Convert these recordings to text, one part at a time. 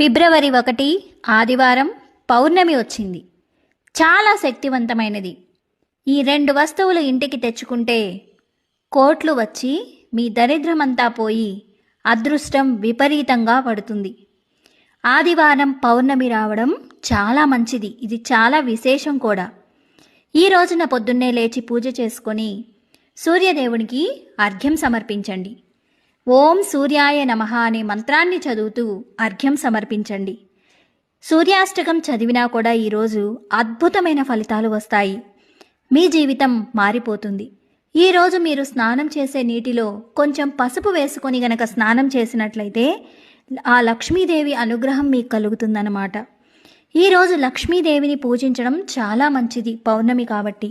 ఫిబ్రవరి 1 ఆదివారం పౌర్ణమి వచ్చింది. చాలా శక్తివంతమైనది. ఈ 2 వస్తువులు ఇంటికి తెచ్చుకుంటే కోట్లు వచ్చి మీ దరిద్రమంతా పోయి అదృష్టం విపరీతంగా పడుతుంది. ఆదివారం పౌర్ణమి రావడం చాలా మంచిది. ఇది చాలా విశేషం కూడా. ఈ రోజున పొద్దున్నే లేచి పూజ చేసుకొని సూర్యదేవునికి అర్ఘ్యం సమర్పించండి. ఓం సూర్యాయ నమః అనే మంత్రాన్ని చదువుతూ అర్ఘ్యం సమర్పించండి. సూర్యాష్టకం చదివినా కూడా ఈరోజు అద్భుతమైన ఫలితాలు వస్తాయి. మీ జీవితం మారిపోతుంది. ఈరోజు మీరు స్నానం చేసే నీటిలో కొంచెం పసుపు వేసుకొని గనక స్నానం చేసినట్లయితే ఆ లక్ష్మీదేవి అనుగ్రహం మీకు కలుగుతుందన్నమాట. ఈరోజు లక్ష్మీదేవిని పూజించడం చాలా మంచిది. పౌర్ణమి కాబట్టి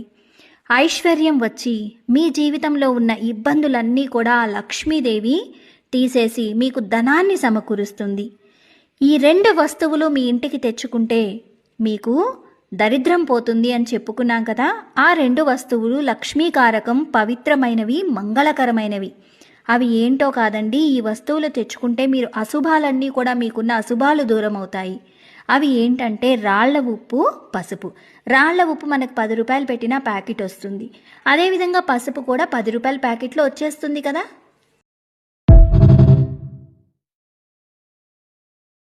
ఐశ్వర్యం వచ్చి మీ జీవితంలో ఉన్న ఇబ్బందులన్నీ కూడా ఆ లక్ష్మీదేవి తీసేసి మీకు ధనాన్ని సమకూరుస్తుంది. ఈ 2 వస్తువులు మీ ఇంటికి తెచ్చుకుంటే మీకు దరిద్రం పోతుంది అని చెప్పుకున్నాం కదా. ఆ 2 వస్తువులు లక్ష్మీకారకం, పవిత్రమైనవి, మంగళకరమైనవి. అవి ఏంటో కాదండి, ఈ వస్తువులు తెచ్చుకుంటే మీరు అశుభాలన్నీ కూడా మీకున్న అశుభాలు దూరం అవుతాయి. అవి ఏంటంటే రాళ్ల ఉప్పు, పసుపు. రాళ్ల ఉప్పు మనకు 10 రూపాయలు పెట్టిన ప్యాకెట్ వస్తుంది. అదేవిధంగా పసుపు కూడా 10 రూపాయల ప్యాకెట్లో వచ్చేస్తుంది కదా.